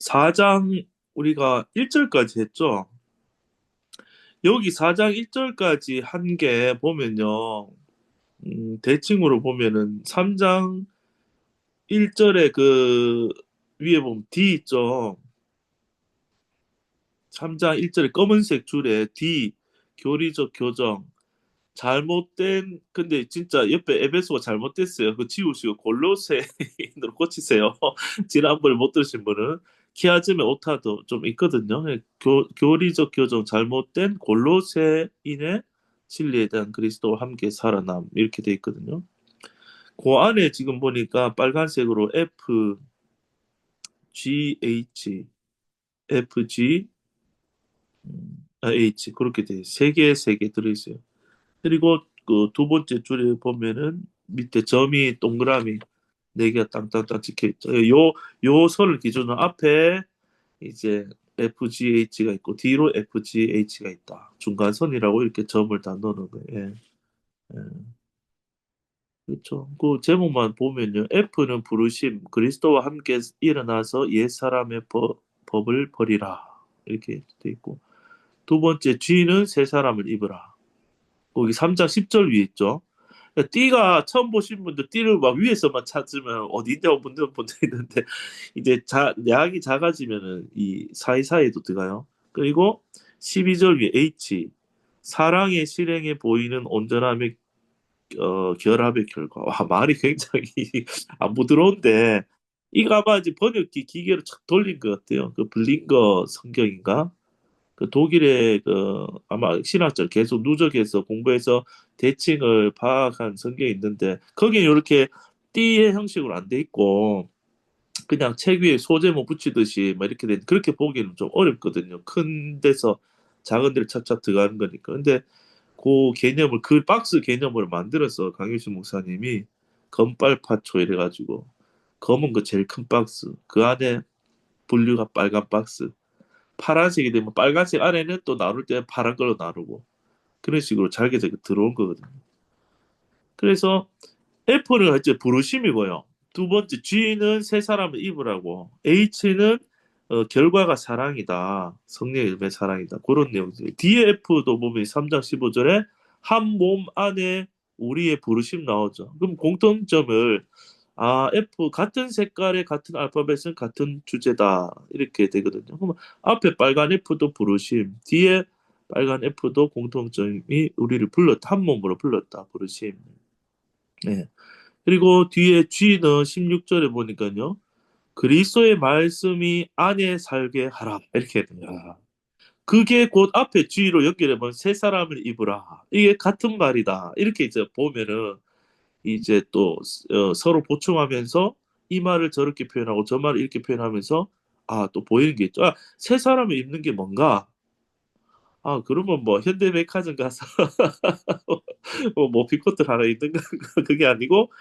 4장 우리가 1절까지 했죠. 여기 4장 1절까지 한 게 보면요. 대칭으로 보면은 3장 1절에 그 위에 보면 D 있죠. 3장 1절에 검은색 줄에 D 교리적 교정 잘못된 근데 진짜 옆에 에베소가 잘못됐어요. 그 지우시고 골로새인으로 고치세요. 지난번에 못 들으신 분은 키아즘의 오타도 좀 있거든요. 교리적 교정 잘못된 골로새인의 진리에 대한 그리스도와 함께 살아남 이렇게 돼 있거든요. 그 안에 지금 보니까 빨간색으로 FGH FG H 그렇게 돼 세 개 들어있어요. 그리고 그 두 번째 줄에 보면은 밑에 점이 동그라미 네 개가 땅땅땅 찍혀 있죠. 요 선을 기준으로 앞에 이제 FGH가 있고 뒤로 FGH가 있다. 중간선이라고 이렇게 점을 다 넣는 거예요. 예, 예. 그렇죠. 그 제목만 보면요. F는 부르심, 그리스도와 함께 일어나서 옛사람의 법을 버리라. 이렇게 돼 있고. 두 번째 G는 새 사람을 입으라. 거기 3장 10절 위에 있죠. 띠가 처음 보신 분들 띠를 막 위에서만 찾으면 어디 있냐고 묻는 분들 있는데 이제 약이 작아지면은 이 사이사이에도 들어가요. 그리고 12절 위에 H 사랑의 실행에 보이는 온전함의 결합의 결과. 와 말이 굉장히 안 부드러운데 이거 아마 이제 번역기 기계로 착 돌린 것 같아요. 그 블링거 성경인가? 그 독일의 그 아마 신학者계속 누적해서 공부해서 대칭을 파악한 성경이 있는데 거기에 이렇게 띠의 형식으로 안 돼 있고 그냥 책 위에 소제목 붙이듯이 막 이렇게 된 그렇게 보기는 좀 어렵거든요. 큰 데서 작은 데를 착착 들어가는 거니까. 근데 그 개념을 그 박스 개념을 만들어서 강효신 목사님이 검빨파초 이래가지고 검은 거 제일 큰 박스 그 안에 분류가 빨간 박스 파란색이 되면 빨간색 안에는 또 나눌 때 파란 걸로 나누고 그런 식으로 잘게 잘게 들어온 거거든요. 그래서 F는 이제 부르심이고요. 두 번째 G는 새 사람을 입으라고 H는 결과가 사랑이다. 성령의 열매 사랑이다. 그런 내용들. 뒤에 F도 보면 3장 15절에 한 몸 안에 우리의 부르심 나오죠. 그럼 공통점을 F 같은 색깔의 같은 알파벳은 같은 주제다. 이렇게 되거든요. 그러면 앞에 빨간 F도 부르심, 뒤에 빨간 F도 공통점이 우리를 불렀다. 한 몸으로 불렀다. 부르심. 네. 그리고 뒤에 G는 16절에 보니까요. 그리스도의 말씀이 안에 살게 하라. 이렇게 돼요. 그게 곧 앞에 G로 연결해보면 새 사람을 입으라. 이게 같은 말이다. 이렇게 이제 보면은 이제 또 서로 보충하면서 이 말을 저렇게 표현하고 저 말을 이렇게 표현하면서 또 보이는 게 있죠. 새 사람을 입는 게 뭔가? 그러면 뭐 현대백화점 가서 뭐 피코트 하나 입는 거 그게 아니고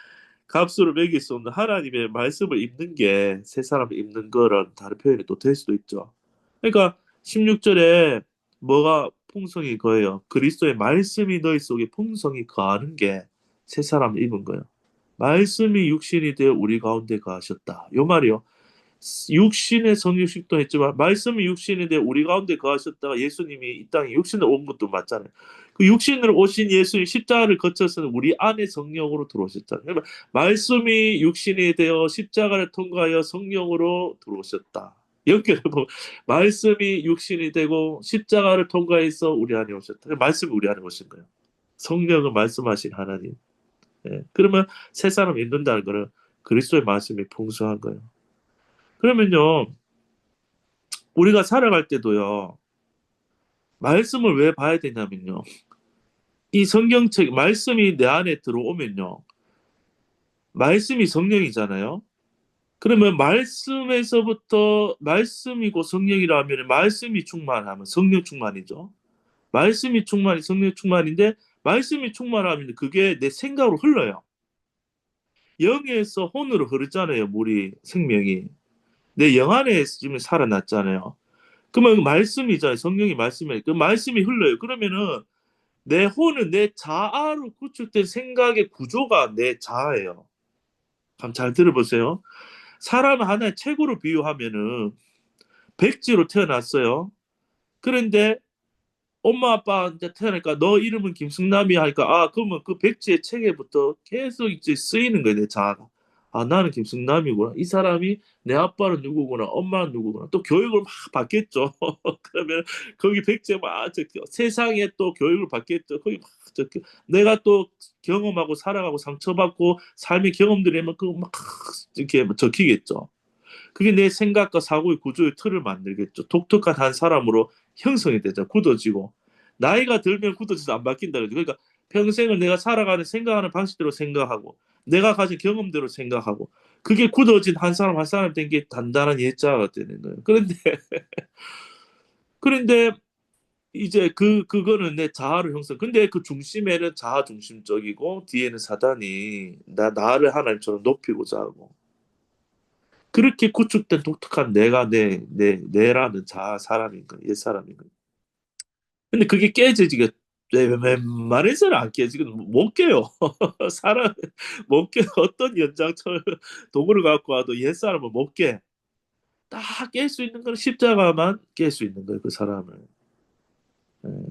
값으로 매길 수 없는 하나님의 말씀을 입는 게 새 사람을 입는 거랑 다른 표현이 또 될 수도 있죠. 그러니까 16절에 뭐가 풍성이 거예요. 그리스도의 말씀이 너희 속에 풍성히 거하는 게 새 사람을 입은 거예요. 말씀이 육신이 되어 우리 가운데 거하셨다. 요 말이요. 육신의 성육식도 했지만 말씀이 육신이 되어 우리 가운데 거하셨다가 예수님이 이 땅에 육신으로 온 것도 맞잖아요. 그 육신으로 오신 예수님 십자가를 거쳐서는 우리 안에 성령으로 들어오셨잖아요. 그러면 말씀이 육신이 되어 십자가를 통과하여 성령으로 들어오셨다. 연결해보면 말씀이 육신이 되고 십자가를 통과해서 우리 안에 오셨다. 말씀이 우리 안에 오신 거예요. 성령은 말씀하신 하나님. 예. 그러면 새 사람 믿는다는 거는 그리스도의 말씀이 풍성한 거예요. 그러면요, 우리가 살아갈 때도요, 말씀을 왜 봐야 되냐면요, 이 성경책, 말씀이 내 안에 들어오면요, 말씀이 성령이잖아요. 그러면 말씀에서부터 말씀이고 성령이라면 말씀이 충만하면 성령 충만이죠. 말씀이 충만이 성령 충만인데 말씀이 충만하면 그게 내 생각으로 흘러요. 영에서 혼으로 흐르잖아요, 물이 생명이. 내 영 안에 지금 살아났잖아요. 그러면 말씀이잖아요. 성령이 말씀이니까 그 말씀이 흘러요. 그러면은 내 혼은 내 자아로 구축된 생각의 구조가 내 자아예요. 한번 잘 들어보세요. 사람 하나의 책으로 비유하면은 백지로 태어났어요. 그런데 엄마 아빠 이제 태어나니까 너 이름은 김승남이야 하니까 아 그러면 그 백지의 책에부터 계속 이제 쓰이는 거예요 내 자아가. 아 나는 김승남이구나. 이 사람이 내 아빠는 누구구나. 엄마는 누구구나. 또 교육을 막 받겠죠. 그러면 거기 백지에 막저 세상에 또 교육을 받겠죠. 거기 막저 내가 또 경험하고 살아가고 상처받고 삶의 경험들이면 그거 막 이렇게 적히겠죠. 그게 내 생각과 사고의 구조의 틀을 만들겠죠. 독특한 한 사람으로 형성이 되죠. 굳어지고. 나이가 들면 굳어져서 안 바뀐다. 그러니까 평생을 내가 살아가는 생각하는 방식대로 생각하고 내가 가진 경험대로 생각하고 그게 굳어진 한 사람 한 사람 된 게 단단한 예자가 되는 거예요. 그런데 이제 그거는 내 자아를 형성. 근데 그 중심에는 자아 중심적이고 뒤에는 사단이 나를 하나님처럼 높이고자 하고 그렇게 구축된 독특한 내가 내라는 자아 사람인 거예요. 옛 사람인 거예요. 근데 그게 깨지지가 웬만해서는 안 깨지고 못 깨요. 사람 못 깨. 어떤 연장철 도구를 갖고 와도 옛 사람은 못 깨. 딱 깰 수 있는 건 십자가만 깰 수 있는 거예요. 그 사람을.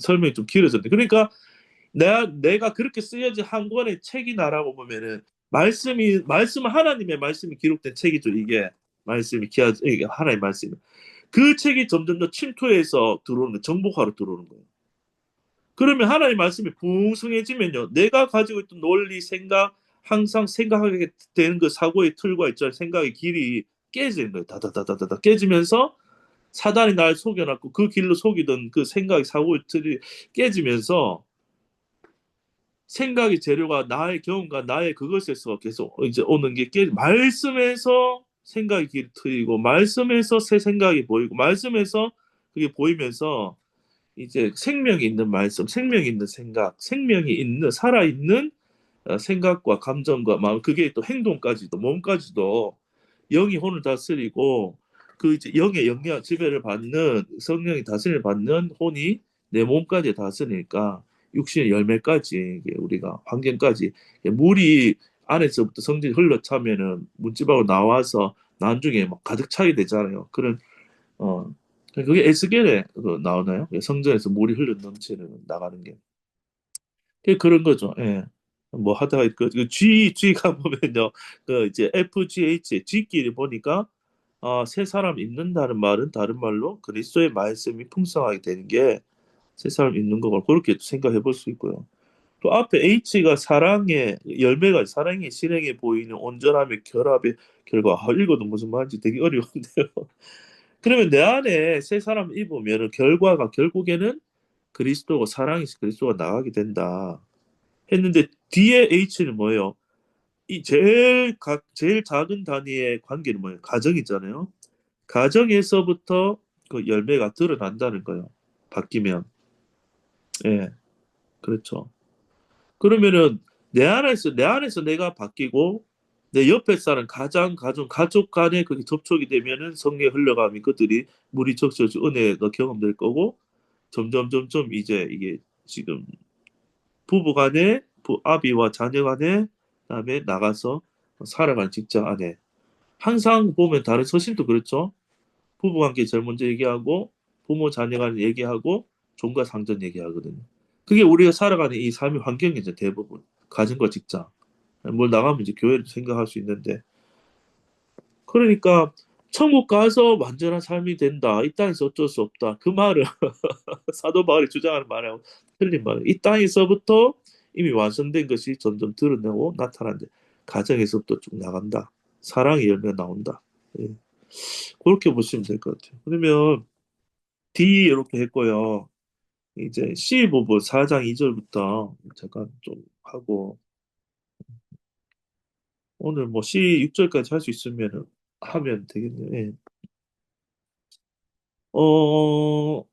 설명이 좀 길어졌네. 그러니까 내가 그렇게 쓰여진 한 권의 책이 나라고 보면은 말씀은 하나님의 말씀이 기록된 책이죠. 이게 말씀이 이게 하나님의 말씀. 그 책이 점점 더 침투해서 들어오는 거예요. 정복하러 들어오는 거예요. 그러면 하나님의 말씀이 풍성해지면요. 내가 가지고 있던 논리, 생각, 항상 생각하게 되는 그 사고의 틀과 있잖아요. 생각의 길이 깨지는 거예요. 다다다다다다 깨지면서 사단이 날 속여놨고 그 길로 속이던 그 생각의 사고의 틀이 깨지면서 생각의 재료가 나의 경험과 나의 그것에서 계속 이제 오는 게 말씀에서 생각이 길 트이고 말씀에서 새 생각이 보이고 말씀에서 그게 보이면서 이제 생명이 있는 말씀, 생명이 있는 생각, 생명이 있는 살아있는 생각과 감정과 마음 그게 또 행동까지도 몸까지도 영이 혼을 다스리고 그 이제 영의 영향 지배를 받는 성령이 다스림을 받는 혼이 내 몸까지 다스리니까 육신의 열매까지 이게 우리가 환경까지 물이 안에서부터 성질이 흘러차면은 문집하고 나와서 나중에 막 가득 차게 되잖아요. 그런 그게 에스겔에 나오나요? 성전에서 물이 흘러 넘치는 나가는 게. 그런 거죠. 예. 뭐 하다가 G가 보면요. 그 이제 FGH G끼리 보니까 새 사람 있는다는 말은 다른 말로 그리스도의 말씀이 풍성하게 되는 게 새 사람 있는 거고 그렇게 생각해 볼 수 있고요. 또 앞에 H가 사랑의 열매가 사랑의 실행에 보이는 온전함의 결합의 결과. 읽어도 무슨 말인지 되게 어려운데요. 그러면 내 안에 새 사람 입으면 결과가 결국에는 그리스도고 사랑이 그리스도가 나가게 된다. 했는데 뒤에 H는 뭐예요? 이 제일 작은 단위의 관계는 뭐예요? 가정이잖아요. 가정에서부터 그 열매가 드러난다는 거예요. 바뀌면. 예, 그렇죠. 그러면은 내 안에서 내가 바뀌고 내 옆에 사람 가족 간에 그게 접촉이 되면은 성령의 흘러감이 그들이 물이 적셔져 은혜가 경험될 거고 점점 이제 이게 지금 부부 간에 아비와 자녀 간에 그다음에 나가서 살아가는 직장 안에 항상 보면 다른 서신도 그렇죠. 부부관계 제일 먼저 얘기하고 부모 자녀 간에 얘기하고 종과 상전 얘기하거든요. 그게 우리가 살아가는 이 삶의 환경이죠 대부분 가정과 직장. 뭘 나가면 이제 교회를 생각할 수 있는데 그러니까 천국 가서 완전한 삶이 된다. 이 땅에서 어쩔 수 없다. 그 말은 사도 바울이 주장하는 말하고 틀린 말이에요. 이 땅에서부터 이미 완성된 것이 점점 드러나고 나타난다. 가정에서부터 쭉 나간다. 사랑의 열매가 나온다. 예. 그렇게 보시면 될 것 같아요. 그러면 D 이렇게 했고요. 이제 C 부분 4장 2절부터 잠깐 좀 하고 오늘 뭐 C 6절까지 할 수 있으면 하면 되겠네요. 예. 어,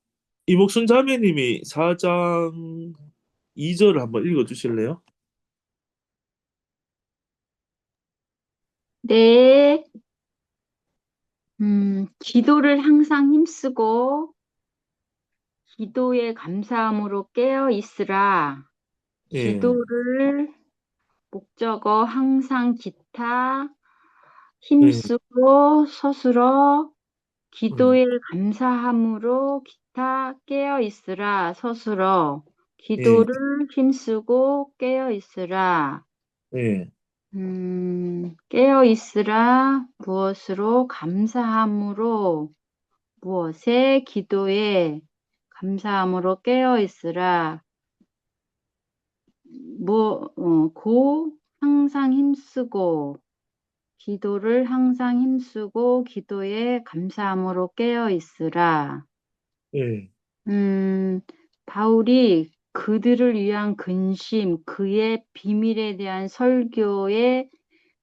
이목순 자매님이 4장 2절을 한번 읽어 주실래요? 네, 기도를 항상 힘쓰고 기도에 감사함으로 깨어 있으라. 예. 기도를 목적어 항상 기타 예. 힘쓰고 서술어 음, 기도에 감사함으로 기타 깨어 있으라. 서술어. 예, 기도를 힘쓰고 깨어 있으라. 예, 깨어 있으라. 무엇으로? 감사함으로. 무엇에? 기도에 감사함으로 깨어 있으라. 항상 힘쓰고, 기도를 항상 힘쓰고, 기도에 감사함으로 깨어 있으라. 예, 음, 바울이 그들을 위한 근심, 그의 비밀에 대한 설교에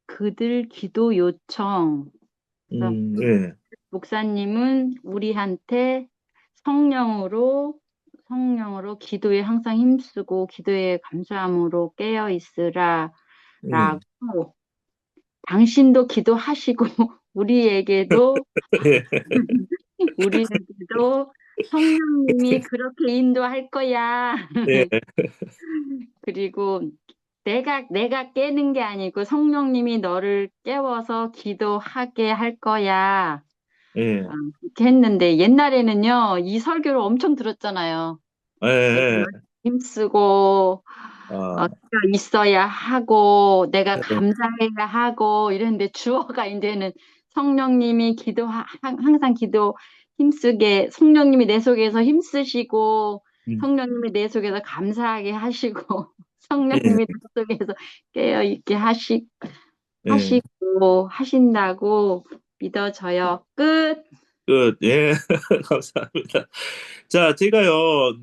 그들 기도 요청. 그래서 예, 목사님은 우리한테 성령으로, 성령으로 기도에 항상 힘쓰고 기도에 감사함으로 깨어 있으라 예, 라고 당신도 기도하시고 우리에게도 예, 우리에게도 성령님이 그렇게 인도할 거야. 예, 그리고 내가 깨는 게 아니고 성령님이 너를 깨워서 기도하게 할 거야. 예, 이렇게 했는데 옛날에는요, 이 설교를 엄청 들었잖아요. 예, 내가 예, 힘쓰고, 아, 내가 있어야 하고, 내가 예, 감사해야 하고, 이랬는데 주어가 이제는 성령님이 항상 기도 힘쓰게, 성령님이 내 속에서 힘쓰시고, 음, 성령님이 내 속에서 감사하게 하시고, 예, 성령님이 내 속에서 깨어있게 예. 하시고, 하신다고 믿어져요. 끝. 끝. 예, 감사합니다. 자, 제가요,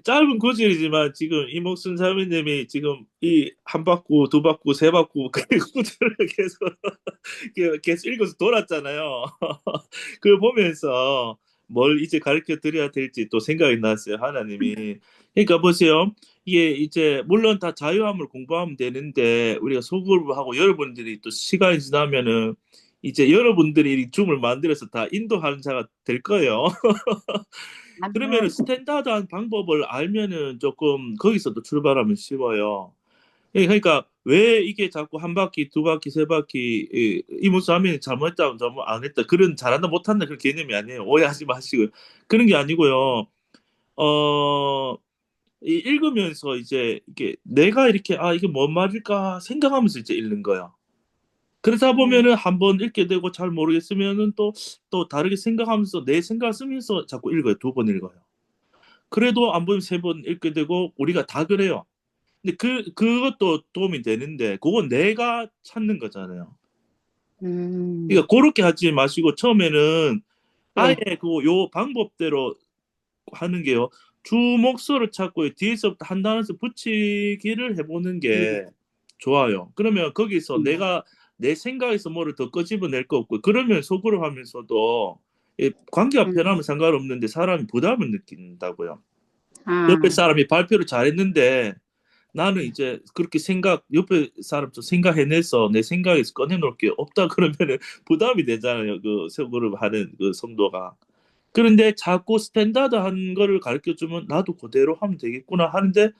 짧은 구절이지만 지금 이목순 사모님이 지금 이 한 바퀴, 두 바퀴, 세 바퀴, 그 구절을 계속 읽어서 돌았잖아요. 그걸 보면서 뭘 이제 가르쳐 드려야 될지 또 생각이 났어요, 하나님이. 그러니까 보세요. 이게 이제 물론 다 자유함을 공부하면 되는데 우리가 소그룹하고 여러분들이 또 시간이 지나면은 이제 여러분들이 이 줌을 만들어서 다 인도하는 자가 될 거예요. 그러면은 아멘. 스탠다드한 방법을 알면은 조금 거기서도 출발하면 쉬워요. 그러니까 왜 이게 자꾸 한 바퀴, 두 바퀴, 세 바퀴 이문수 하면 잘못했다, 잘못 안 했다 그런 잘한다 못한다 그런 개념이 아니에요. 오해하지 마시고 그런 게 아니고요. 읽으면서 이제 이게 내가 이렇게 이게 뭔 말일까 생각하면서 이제 읽는 거야. 그러다 음, 보면은 한 번 읽게 되고 잘 모르겠으면은 또 다르게 생각하면서 내 생각 쓰면서 자꾸 읽어요. 두 번 읽어요. 그래도 안 보면 세 번 읽게 되고 우리가 다 그래요. 근데 그것도 도움이 되는데 그건 내가 찾는 거잖아요. 그러니까 음, 그렇게 하지 마시고 처음에는 아예 네. 그 요 방법대로 하는 게요. 주 목소를 찾고 뒤에서부터 한 단어에서 붙이기를 해보는 음, 게 좋아요. 그러면 거기서 음, 내가 내 생각에서 뭐를 더 끄집어낼 거 없고 그러면 속으로 하면서도 관계가 음. 편하면 상관없는데 사람이 부담을 느낀다고요. 옆에 아, 사람이 발표를 잘했는데 나는 이제 그렇게 옆에 사람 좀 생각해내서 내 생각에서 꺼내놓을 게 없다 그러면은 부담이 되잖아요. 그 세그룹 하는 그 성도가. 그런데 자꾸 스탠다드한 거를 가르쳐 주면 나도 그대로 하면 되겠구나 하는데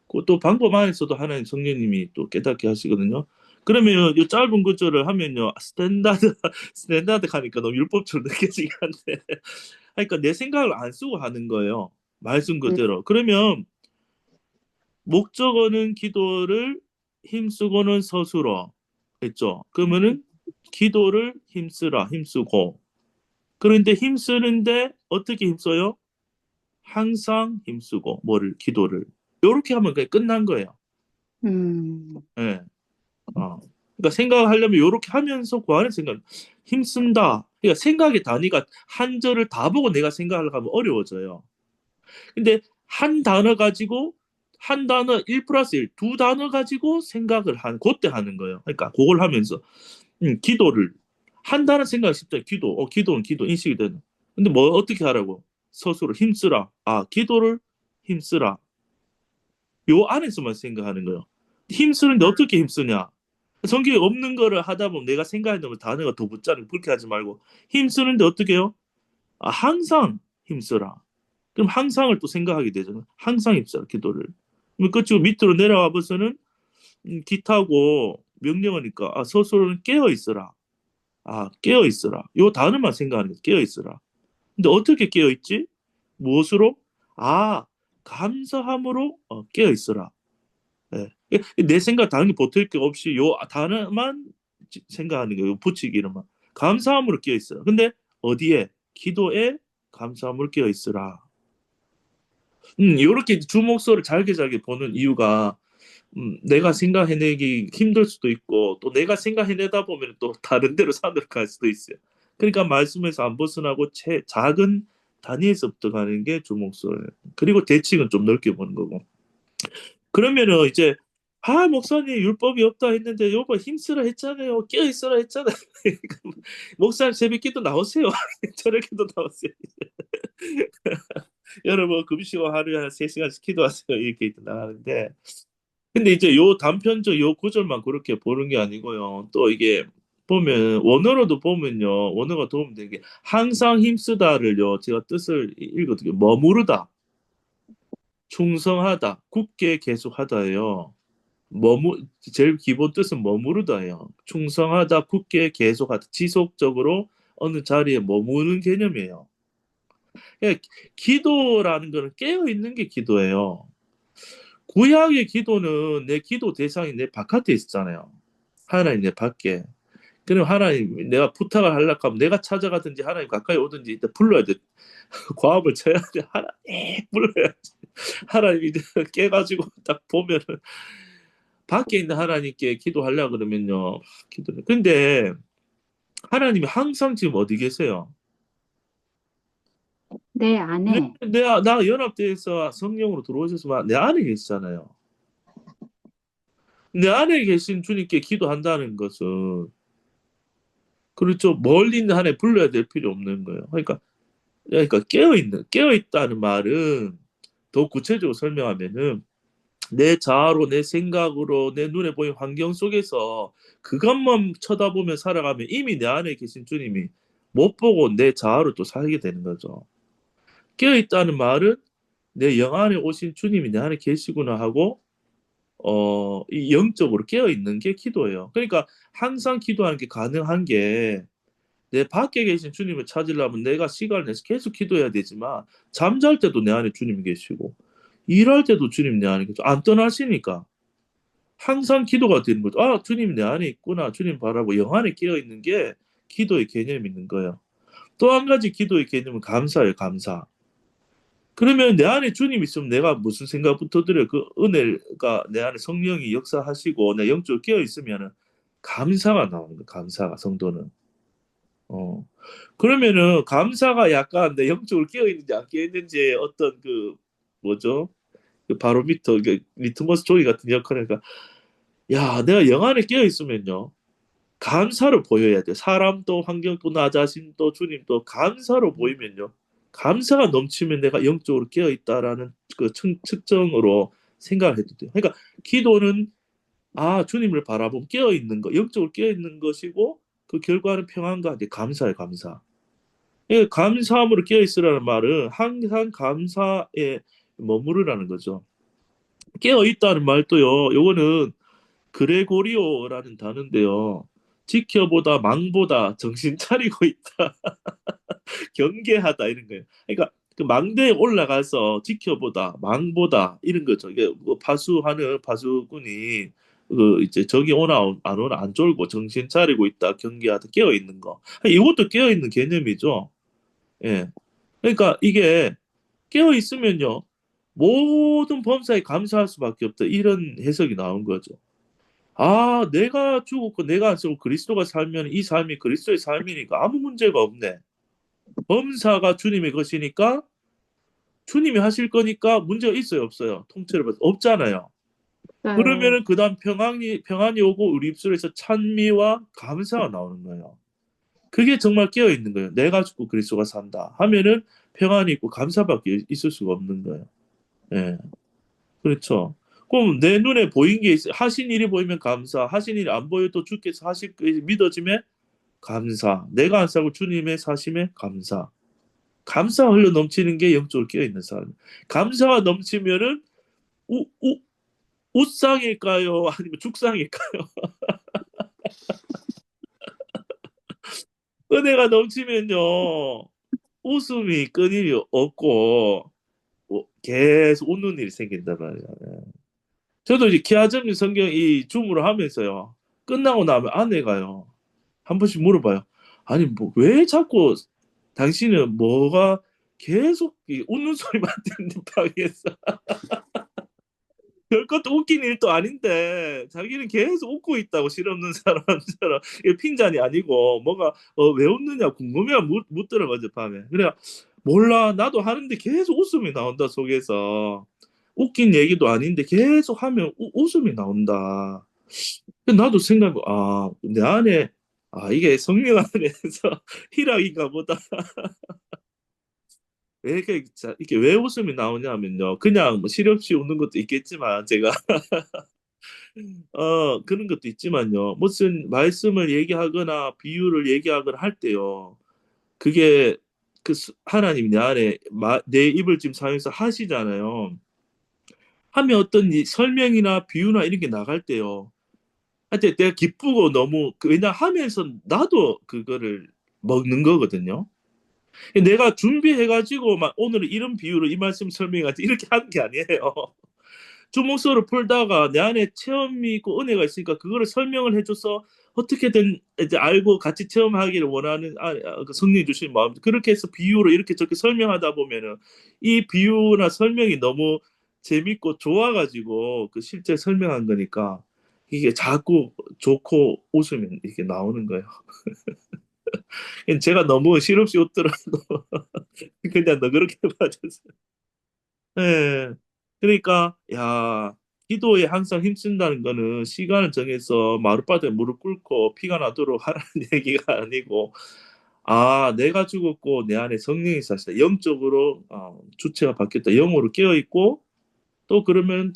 그또 방법 안에서도 하나님 성령님이 또 깨닫게 하시거든요. 그러면 이 짧은 구절을 하면요. 스탠다드 하니까 너무 율법처럼 느껴지긴 한데. 그러니까 내 생각을 안 쓰고 하는 거예요. 말씀 음, 그대로. 그러면 목적어는 기도를 힘쓰고는 서술어 했죠. 그러면은 기도를 힘쓰고. 그런데 힘쓰는데 어떻게 힘써요? 항상 힘쓰고 기도를. 요렇게 하면 그냥 끝난 거예요. 음, 예. 그러니까 생각을 하려면 요렇게 하면서 그 안에 생각 힘쓴다. 그러니까 생각의 단위가 한 절을 다 보고 내가 생각을 하면 어려워져요. 근데 한 단어 가지고 한 단어 1 플러스 1, 두 단어 가지고 생각을 그때 하는 거예요. 그러니까 그걸 하면서 기도를 한 단어 생각 쉽죠. 기도는 기도 인식이 되는. 근데 뭐 어떻게 하라고? 스스로 힘쓰라. 기도를 힘쓰라. 요 안에서만 생각하는 거예요. 힘쓰는데 어떻게 힘쓰냐? 성경에 없는 거를 하다 보면 내가 생각했던 단어가 더 붙잖아요. 그렇게 하지 말고 힘쓰는데 어떻게 해요? 항상 힘써라. 그럼 항상을 또 생각하게 되잖아. 항상 힘써라 기도를. 그럼 끝이고 밑으로 내려와 보서는 기타고 명령어니까 스스로는 깨어 있어라. 아, 깨어 있어라. 요 단어만 생각하는 거예요. 깨어 있어라. 근데 어떻게 깨어 있지? 무엇으로? 아, 감사함으로 깨어 있어라. 예. 내 생각 다른 게 보탤 게 없이 요 단어만 생각하는 거예요. 붙이기로만. 감사함으로 깨어 있어라. 근데 어디에? 기도에 감사함으로 깨어 있어라. 요렇게 주목서를 잘게 잘게 보는 이유가 내가 생각해내기 힘들 수도 있고 또 내가 생각해내다 보면 또 다른 데로 산으로 갈 수도 있어요. 그러니까 말씀에서 안 벗어나고 작은 단위에서부터 가는 게 주목서예요. 그리고 대칭은 좀 넓게 보는 거고. 그러면은 이제 아 목사님 율법이 없다 했는데 여보 힘쓰라 했잖아요. 깨어 있어라 했잖아요. 목사님 새벽기도 나오세요. 저녁기도 나오세요. 여러분 금식을 하루에 한 3시간씩 기도하세요. 이렇게 나가는데 근데 이제 요 단편적 요 구절만 그렇게 보는 게 아니고요. 또 이게 보면 원어로도 보면요. 원어가 도움되는 게 항상 힘쓰다를요. 제가 뜻을 읽어드릴게요. 머무르다, 충성하다, 굳게 계속하다예요. 제일 기본 뜻은 머무르다예요. 충성하다, 굳게 계속하다, 지속적으로 어느 자리에 머무는 개념이에요. 그러니까 기도라는 거는 깨어 있는 게 기도예요. 구약의 기도는 내 기도 대상이 내 바깥에 있었잖아요. 하나님 내 밖에. 그럼 하나님 내가 부탁을 하려고 하면 내가 찾아가든지 하나님 가까이 오든지 일단 불러야 돼. 과업을 쳐야 돼. 하나님 불러야지. 하나님 이제 깨가지고 딱 보면은 밖에 있는 하나님께 기도하려고 그러면요. 기도를. 근데 하나님이 항상 지금 어디 계세요? 내 안에. 나 연합대에서 성령으로 들어오셔서 내 안에 계시잖아요. 내 안에 계신 주님께 기도한다는 것은 그렇죠. 멀리 있는 한에 불러야 될 필요 없는 거예요. 그러니까 깨어 있다는 말은 더 구체적으로 설명하면은 내 자아로 내 생각으로 내 눈에 보이는 환경 속에서 그것만 쳐다보며 살아가면 이미 내 안에 계신 주님이 못 보고 내 자아로 또 살게 되는 거죠. 깨어 있다는 말은 내 영 안에 오신 주님이 내 안에 계시구나 하고 이 영적으로 깨어 있는 게 기도예요. 그러니까 항상 기도하는 게 가능한 게 내 밖에 계신 주님을 찾으려면 내가 시간을 내서 계속 기도해야 되지만 잠잘 때도 내 안에 주님이 계시고 일할 때도 주님 내 안에 계시고 안 떠나시니까 항상 기도가 되는 거죠. 아, 주님 내 안에 있구나. 주님 바라고 영 안에 깨어 있는 게 기도의 개념이 있는 거예요. 또 한 가지 기도의 개념은 감사예요. 감사. 그러면 내 안에 주님 있으면 내가 무슨 생각부터 들어요? 그 은혜가 내 안에 성령이 역사하시고 내 영적으로 깨어 있으면 감사가 나오는 거예요. 감사가 성도는. 어. 그러면은 감사가 약간 내 영적으로 깨어 있는지 안 깨어 있는지 어떤 그 뭐죠? 그 바로미터, 그 리트머스 조이 같은 역할이니까 야, 내가 영 안에 깨어 있으면요. 감사를 보여야 돼. 사람도 환경도 나 자신도 주님도 감사로 보이면요. 감사가 넘치면 내가 영적으로 깨어 있다라는 그 측정으로 생각을 해도 돼요. 그러니까 기도는 아, 주님을 바라보면 깨어 있는 거, 영적으로 깨어 있는 것이고 그 결과는 평안과 이제 감사의 감사. 예, 감사함으로 깨어 있으라는 말은 항상 감사에 머무르라는 거죠. 깨어 있다는 말도요. 요거는 그레고리오라는 단어인데요. 지켜보다, 망보다, 정신 차리고 있다, 경계하다 이런 거예요. 그러니까 그 망대에 올라가서 지켜보다, 망보다 이런 거죠. 이게 뭐 파수하는 파수꾼이 그 이제 적이 오나 안 오나 안 쫄고 정신 차리고 있다, 경계하다, 깨어 있는 거. 이것도 깨어 있는 개념이죠. 예. 그러니까 이게 깨어 있으면요. 모든 범사에 감사할 수밖에 없다. 이런 해석이 나온 거죠. 아, 내가 죽었고 내가 안 쓰고 그리스도가 살면 이 삶이 그리스도의 삶이니까 아무 문제가 없네. 범사가 주님의 것이니까 주님이 하실 거니까 문제가 있어요, 없어요? 통째로 봐서 없잖아요. 네. 그러면은 그다음 평안이 오고 우리 입술에서 찬미와 감사가 나오는 거예요. 그게 정말 깨어 있는 거예요. 내가 죽고 그리스도가 산다 하면은 평안이 있고 감사밖에 있을 수가 없는 거예요. 예. 그렇죠. 그럼 내 눈에 보인 게 있어. 하신 일이 보이면 감사. 하신 일이 안 보여도 주께서 하실 게 믿어지면 감사. 내가 안 사고 주님의 사심에 감사. 감사 흘러 넘치는 게 영적으로 깨어 있는 사람. 감사가 넘치면은 웃상일까요? 아니면 죽상일까요? 은혜가 넘치면요. 웃음이 끊임이 없고, 계속 웃는 일이 생긴단 말이야. 예. 저도 이제 기하점리 성경 이 줌으로 하면서요. 끝나고 나면 아내가요. 한 번씩 물어봐요. 아니, 뭐, 왜 자꾸 당신은 뭐가 계속 이 웃는 소리만 듣는 방에서 별것도 웃긴 일도 아닌데 자기는 계속 웃고 있다고 실없는 사람처럼 이게 핀잔이 아니고 뭐가 왜 웃느냐 궁금해야 묻더라고 어젯밤에. 그래 몰라 나도 하는데 계속 웃음이 나온다 속에서 웃긴 얘기도 아닌데 계속 하면 웃음이 나온다. 근데 나도 생각해 내 안에 이게 성령 안에서 희락인가 보다. 왜 이렇게 이렇게 왜 웃음이 나오냐면요 그냥 뭐 실없이 웃는 것도 있겠지만 제가 그런 것도 있지만요. 무슨 말씀을 얘기하거나 비유를 얘기하거나 할 때요. 그게 하나님이 내 안에 내 입을 지금 사용해서 하시잖아요. 하면 어떤 설명이나 비유나 이런 게 나갈 때요. 하여튼 내가 기쁘고 너무 왜냐 하면서 나도 그거를 먹는 거거든요. 내가 준비해가지고 막 오늘은 이런 비유로 이 말씀 설명하지 이렇게 하는 게 아니에요. 주목서를 풀다가 내 안에 체험이 있고 은혜가 있으니까 그거를 설명을 해줘서 어떻게든 이제 알고 같이 체험하기를 원하는 그 성령이 주신 마음 그렇게 해서 비유로 이렇게 저렇게 설명하다 보면은 이 비유나 설명이 너무 재밌고 좋아가지고 그 실제 설명한 거니까 이게 자꾸 좋고 웃으면 이렇게 나오는 거예요. 제가 너무 실없이 웃더라도 그냥 너 그렇게 봐줬어요. 예. 그러니까 야 기도에 항상 힘쓴다는 거는 시간을 정해서 마룻바닥에 무릎 꿇고 피가 나도록 하라는 얘기가 아니고 내가 죽었고 내 안에 성령이 사시다. 영적으로 주체가 바뀌었다. 영으로 깨어 있고 또 그러면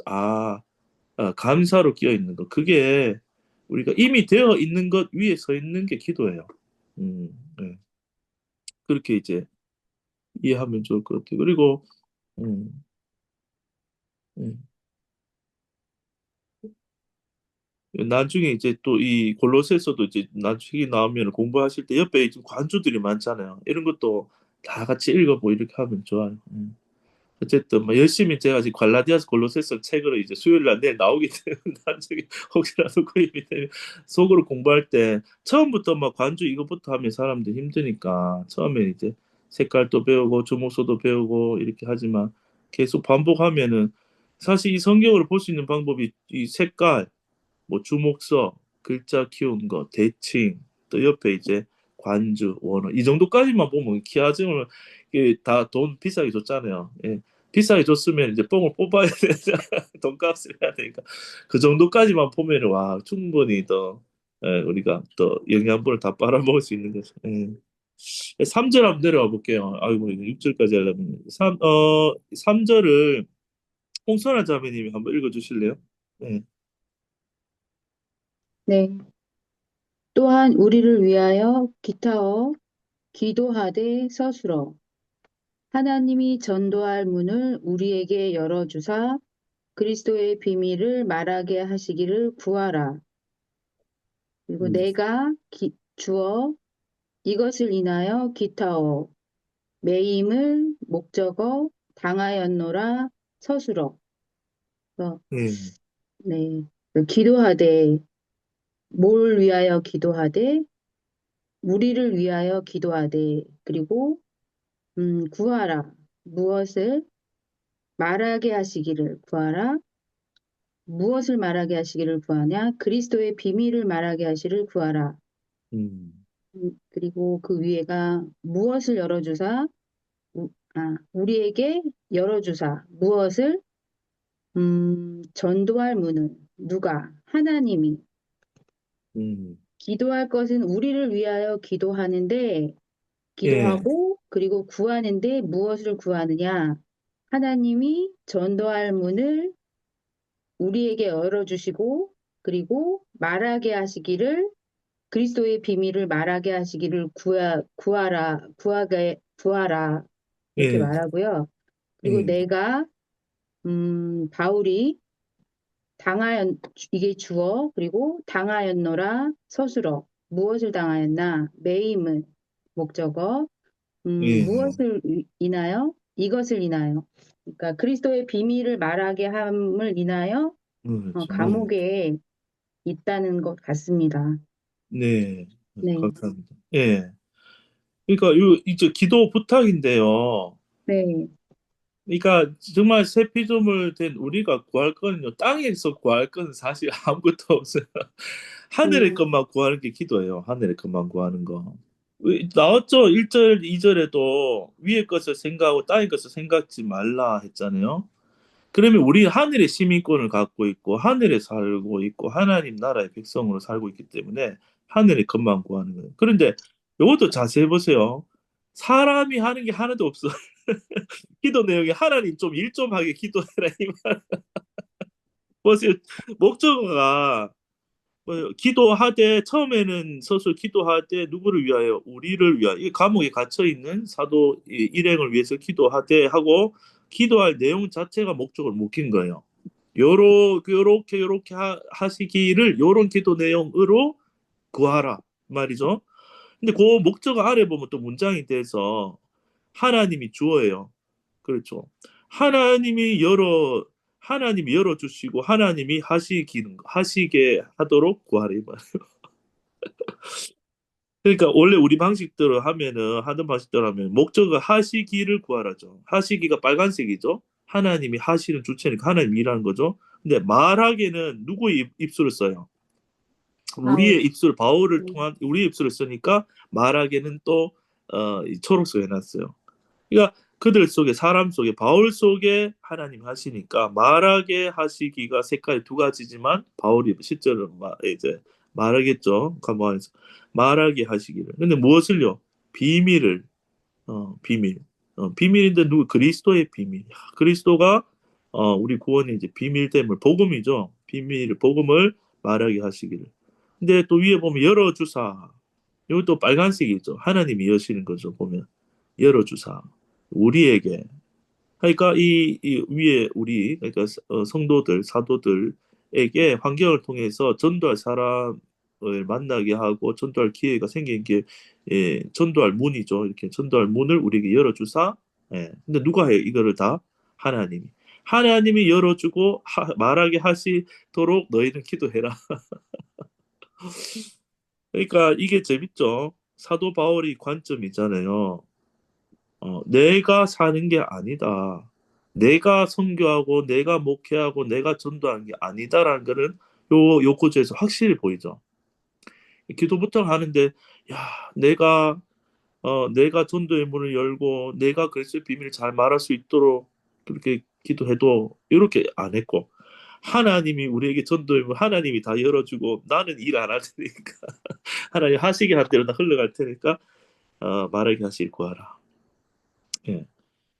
감사로 깨어 있는 거. 그게 우리가 이미 되어 있는 것 위에 서 있는 게 기도예요. 음, 네. 그렇게 이제 이해하면 좋을 것 같아요. 그리고 음, 음. 나중에 이제 또 이 골로새서도 이제 나중에 나오면 공부하실 때 옆에 지금 관주들이 많잖아요. 이런 것도 다 같이 읽어보고 이렇게 하면 좋아요. 어쨌든 뭐 열심히 제가 지금 갈라디아서 골로새서 책으로 이제 수요일 날 내일 나오기 때문에 나중에 혹시라도 구입이 되면 속으로 공부할 때 처음부터 막 관주 이것부터 하면 사람들 힘드니까 처음에 이제 색깔도 배우고 주목서도 배우고 이렇게 하지만 계속 반복하면은 사실 이 성경을 볼 수 있는 방법이 이 색깔 뭐 주목서, 글자 키운 거, 대칭, 또 옆에 이제 관주, 원어 이 정도까지만 보면 키아즘을 다 돈 비싸게 줬잖아요. 예. 비싸게 줬으면 이제 뽕을 뽑아야 되잖아. 돈값을 해야 되니까 그 정도까지만 보면 와 충분히 더 우리가 더 영양분을 다 빨아먹을 수 있는 거죠. 예. 3절 한번 내려와 볼게요. 아이고, 6절까지 하려면. 3절을 홍선아 자매님이 한번 읽어 주실래요? 네. 네. 또한 우리를 위하여 기타어 기도하되 서술어 하나님이 전도할 문을 우리에게 열어주사 그리스도의 비밀을 말하게 하시기를 구하라. 그리고 음, 내가 주어 이것을 인하여 기타어 매임을 목적어 당하였노라 서술어. 그래서 예. 네. 기도하되 뭘 위하여 기도하되 우리를 위하여 기도하되 그리고 구하라. 무엇을 말하게 하시기를 구하라. 무엇을 말하게 하시기를 구하냐? 그리스도의 비밀을 말하게 하시기를 구하라. 음, 그리고 그 위에가 무엇을 열어주사, 우리에게 열어주사, 무엇을, 전도할 문을, 누가, 하나님이, 음, 기도할 것은 우리를 위하여 기도하는데, 예, 기도하고, 그리고 구하는데 무엇을 구하느냐? 하나님이 전도할 문을 우리에게 열어주시고, 그리고 말하게 하시기를 그리스도의 비밀을 말하게 하시기를 구하라. 이렇게 예, 말하고요. 그리고 예, 내가, 바울이 이게 주어, 그리고 당하였노라 서술어. 무엇을 당하였나? 매임을. 목적어. 예, 무엇을 인하여? 이것을 인하여. 그러니까 그리스도의 비밀을 말하게 함을 인하여 그렇죠. 감옥에 있다는 것 같습니다. 네, 네, 감사합니다. 예, 그러니까 이제 기도 부탁인데요. 네, 그러니까 정말 새 피조물 된 우리가 구할 거는요. 땅에서 구할 거는 사실 아무것도 없어요. 하늘의 음, 것만 구하는 게 기도예요. 하늘의 것만 구하는 거. 나왔죠? 1절, 2절에도 위의 것을 생각하고 땅의 것을 생각지 말라 했잖아요. 그러면 우리 하늘의 시민권을 갖고 있고 하늘에 살고 있고 하나님 나라의 백성으로 살고 있기 때문에 하늘의 것만 구하는 거예요. 그런데 이것도 자세히 보세요. 사람이 하는 게 하나도 없어. 기도 내용이 하나님 좀 일 좀 하게 기도해라 이 말. 보세요. 목적어가 기도하되 처음에는 서술 기도하되 누구를 위하여 우리를 위하여 이 감옥에 갇혀 있는 사도 일행을 위해서 기도하되 하고 기도할 내용 자체가 목적을 묶인 거예요. 요렇게 하시기를 요런 기도 내용으로 구하라 말이죠. 근데 그 목적어 아래 보면 또 문장이 돼서 하나님이 주어예요. 그렇죠. 하나님이 열어 하나님이 열어주시고 하나님이 하시게 하도록 구하라 이 말. 그러니까 원래 우리 방식대로 하면은 하는 방식대로 하면 목적어 하시기를 구하라죠. 하시기가 빨간색이죠. 하나님이 하시는 주체니까 하나님이 일하는 거죠. 근데 말하기는 누구의 입술을 써요? 우리의 바울. 입술 바울을 음, 통한 우리의 입술을 쓰니까 말하기는 또 이 초록색 해놨어요. 그러니까 그들 속에 사람 속에 바울 속에 하나님 하시니까 말하게 하시기가 색깔이 두 가지지만 바울이 실제로 이제 말하겠죠. 가만히서 말하게 하시기를. 근데 무엇을요? 비밀을 비밀. 비밀인데 누구 그리스도의 비밀. 그리스도가 우리 구원의 이제 비밀됨을 복음이죠. 비밀 복음을 말하게 하시기를. 근데 또 위에 보면 열어주사. 이것도 빨간색이죠. 하나님이 여시는 거죠. 보면 열어주사. 우리에게 그러니까 이 위에 우리 그러니까 성도들 사도들에게 환경을 통해서 전도할 사람을 만나게 하고 전도할 기회가 생긴 게 전도할 문이죠. 이렇게 전도할 문을 우리에게 열어주사. 근데 누가 해요? 이거를 다 하나님이. 하나님이 열어주고 말하게 하시도록 너희는 기도해라. 그러니까 이게 재밌죠. 사도 바울이 관점이잖아요. 내가 사는 게 아니다. 내가 선교하고 내가 목회하고 내가 전도하는 게 아니다라는 거는 요 구절에서 확실히 보이죠. 기도부터 하는데 야, 내가 전도의 문을 열고 내가 그리스도의 비밀을 잘 말할 수 있도록 그렇게 기도해도 이렇게 안 했고 하나님이 우리에게 전도의 문 하나님이 다 열어주고 나는 일 안 할 테니까 하나님 하시게 할 대로 나 흘러갈 테니까 말하게 하시길 구하라. 예.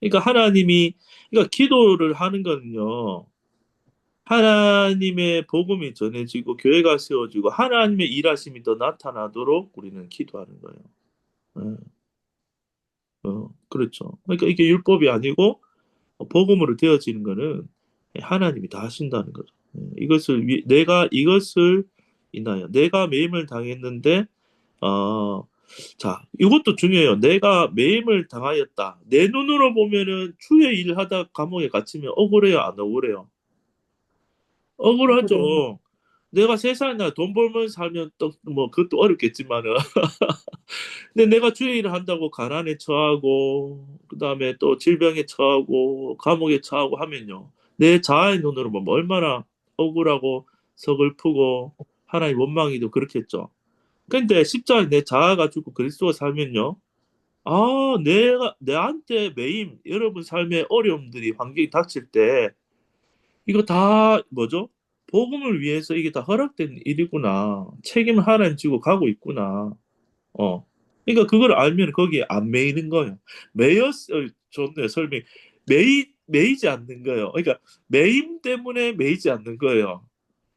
그러니까 그러니까 기도를 하는 거는요, 하나님의 복음이 전해지고 교회가 세워지고 하나님의 일하심이 더 나타나도록 우리는 기도하는 거예요. 예, 그렇죠. 그러니까 이게 율법이 아니고 복음으로 되어지는 거는 하나님이 다 하신다는 거죠. 내가 이것을 인하여 내가 매임을 당했는데 이것도 중요해요. 내가 매임을 당하였다. 내 눈으로 보면은 주의 일을 하다 감옥에 갇히면 억울해요, 안 억울해요? 그래. 억울하죠. 내가 세상에 나 돈 벌면 살면 또 뭐 그것도 어렵겠지만은 근데 내가 주의 일을 한다고 가난에 처하고 그다음에 또 질병에 처하고 감옥에 처하고 하면요. 내 자아의 눈으로 보면 얼마나 억울하고 서글프고 하나님 원망이도 그렇겠죠. 근데 십자가에 내 자아가 죽고 그리스도가 살면요. 내가 내한테 매임 여러분 삶의 어려움들이 환경이 닥칠 때 이거 다 뭐죠? 복음을 위해서 이게 다 허락된 일이구나. 책임을 하나님 지고 가고 있구나. 어. 그러니까 그걸 알면 거기에 안 매이는 거예요. 좋네, 설명. 매이지 않는 거예요. 그러니까 매임 때문에 매이지 않는 거예요.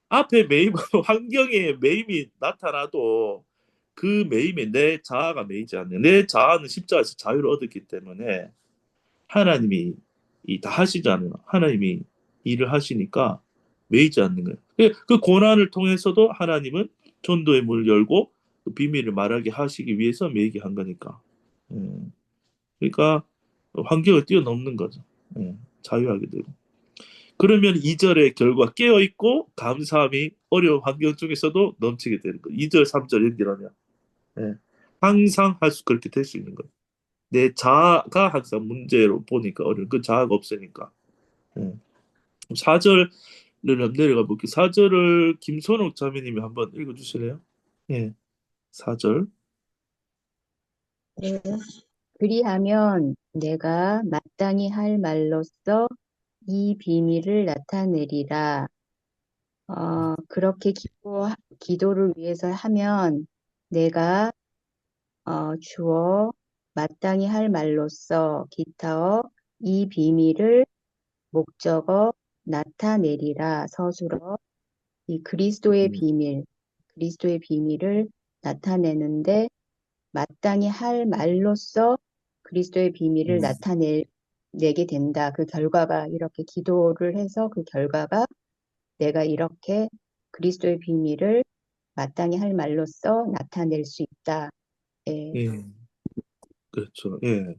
앞에 매임, 환경에 매임이 나타나도 그 매임에 내 자아가 매이지 않는, 내 자아는 십자가에서 자유를 얻었기 때문에 하나님이 다 하시잖아요. 하나님이 일을 하시니까 매이지 않는 거예요. 그 고난을 통해서도 하나님은 전도의 문을 열고 그 비밀을 말하게 하시기 위해서 매이게 한 거니까. 예. 그러니까 환경을 뛰어넘는 거죠. 예. 자유하게 되고. 그러면 2절의 결과 깨어 있고 감사함이 어려운 환경 중에서도 넘치게 되는 거예요. 2절, 3절 연결하면. 예. 항상 할 수 그렇게 될 수 있는 거예요. 내 자아가 항상 문제로 보니까 어려운 그 자아가 없으니까. 예. 4절을 한번 내려가 볼게요. 4절을 김선옥 자매님이 한번 읽어 주실래요? 예. 4절. 네. 그리하면 내가 마땅히 할 말로써 이 비밀을 나타내리라. 그렇게 기도를 위해서 하면 내가 주어 마땅히 할 말로써 기타어 이 비밀을 목적어 나타내리라. 서술어 이 음. 그리스도의 비밀을 나타내는데 마땅히 할 말로써 그리스도의 비밀을 음. 나타내게 된다. 그 결과가 이렇게 기도를 해서 그 결과가 내가 이렇게 그리스도의 비밀을 마땅히 할 말로써 나타낼 수 있다. 예. 예. 그렇죠. 예.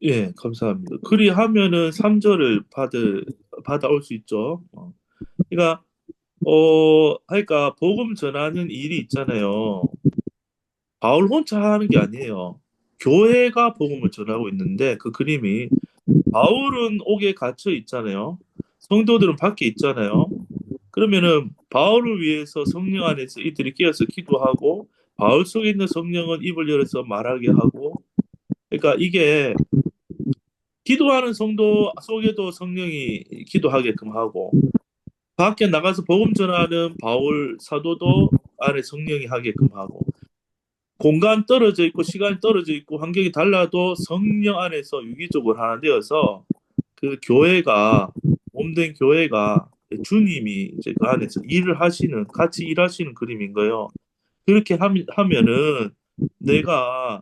예, 감사합니다. 그리하면은 3절을 받아올 수 있죠. 그러니까 그러니까 복음 전하는 일이 있잖아요. 바울 혼자 하는 게 아니에요. 교회가 복음을 전하고 있는데 그 그림이 바울은 옥에 갇혀 있잖아요. 성도들은 밖에 있잖아요. 그러면은 바울을 위해서 성령 안에서 이들이 깨어서 기도하고 바울 속에 있는 성령은 입을 열어서 말하게 하고 그러니까 이게 기도하는 성도 속에도 성령이 기도하게끔 하고 밖에 나가서 복음 전하는 바울 사도도 안에 성령이 하게끔 하고 공간 떨어져 있고 시간이 떨어져 있고 환경이 달라도 성령 안에서 유기적으로 하나 되어서 그 교회가 몸된 교회가 주님이 이제 그 안에서 일을 하시는 같이 일하시는 그림인 거예요. 그렇게 하면은 내가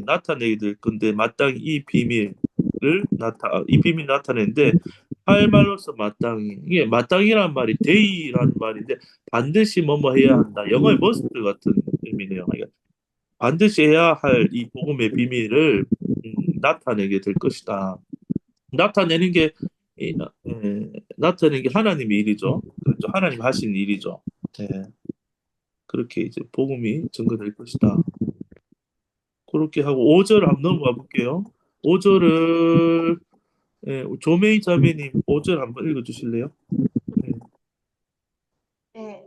나타내게 될 건데 마땅히 이 비밀 나타내는데 할 말로서 마땅히 이게 마땅히란 말이 데이라는 말인데 반드시 뭐뭐 해야 한다. 영어의 머스트 같은 의미네요. 그러니까 반드시 해야 할 이 복음의 비밀을 나타내게 될 것이다. 나타내는 게 나타내는 게 하나님의 일이죠. 그렇죠. 하나님 하신 일이죠. 예, 그렇게 이제 복음이 증거될 것이다. 그렇게 하고 5절 한번 넘어가 볼게요. 5절을 조메이 자매님 5절 한번 읽어 주실래요? 네. 네,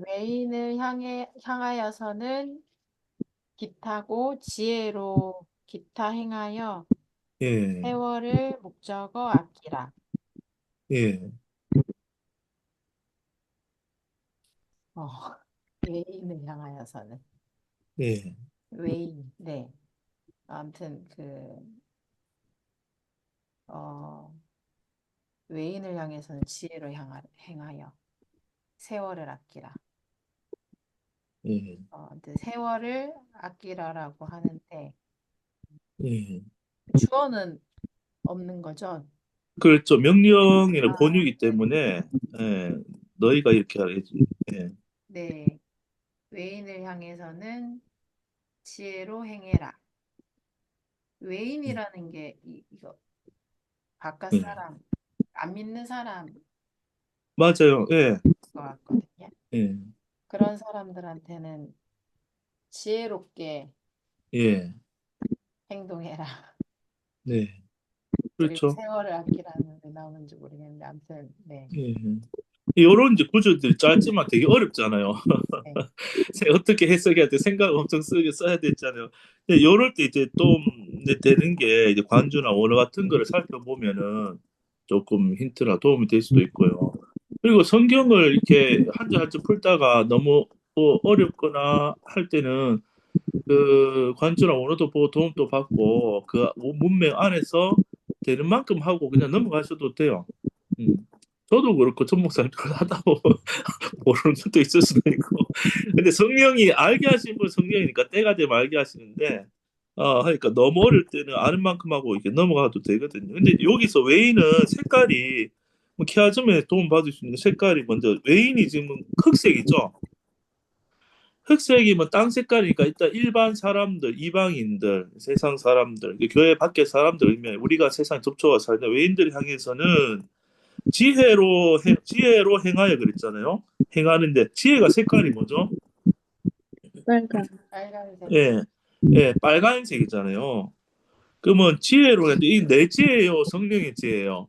외인을 향하여서는 기타고 지혜로 기타 행하여 예. 세월을 목적어 아끼라. 예. 어, 외인을 향하여서는 예. 외인, 네. 아무튼 어, 외인을 향해서는 지혜로 행하여 세월을 아끼라. 예. 근데 세월을 아끼라라고 하는데 예. 주어는 없는 거죠. 그렇죠. 명령이나 아, 권유이기 때문에 너희가 이렇게 하겠지. 예. 네. 외인을 향해서는 지혜로 행해라. 외인이라는 게 이거 바깥 예. 사람, 안 믿는 사람 맞아요. 예. 것 같거든요. 예. 그런 사람들한테는 지혜롭게 예. 행동해라. 네. 그리고 그렇죠. 세월을 아끼라는 게 나오는지 모르겠는데 아무튼 네. 예. 이런 이제 구조들이 짧지만 되게 어렵잖아요. 네. 어떻게 해석해야 돼? 생각 엄청 쓰게 써야 되잖아요. 근데 이럴 때 이제 또 이제 되는 게 이제 관주나 원어 같은 거를 살펴보면은 조금 힌트나 도움이 될 수도 있고요. 그리고 성경을 이렇게 한 줄 한 줄 풀다가 너무 어렵거나 할 때는 그 관주나 원어도 보고 도움도 받고 그 문맥 안에서 되는 만큼 하고 그냥 넘어가셔도 돼요. 음. 저도 그렇고 전 목사님 그걸 하다 보면 모르는 것도 있을 수도 있고. 근데 성령이 알게 하신 분 성령이니까 때가 되면 알게 하시는데, 그러니까 너무 어릴 때는 아는 만큼 하고 이렇게 넘어가도 되거든요. 근데 여기서 웨이는 색깔이, 뭐 키아즘에 도움 받을 수 있는 색깔이 먼저, 웨인이 지금 흑색이죠. 흑색이 뭐 땅 색깔이니까 일단 일반 사람들, 이방인들, 세상 사람들, 교회 밖의 사람들, 의미에 우리가 세상 접촉과 살던 외인들 향해서는 지혜로 행하여 그랬잖아요. 행하는데 지혜가 색깔이 뭐죠? 빨간 빨간색. 예, 예, 빨간색이잖아요. 그러면 지혜로 했는데 이 내 지혜예요, 성령의 지혜예요.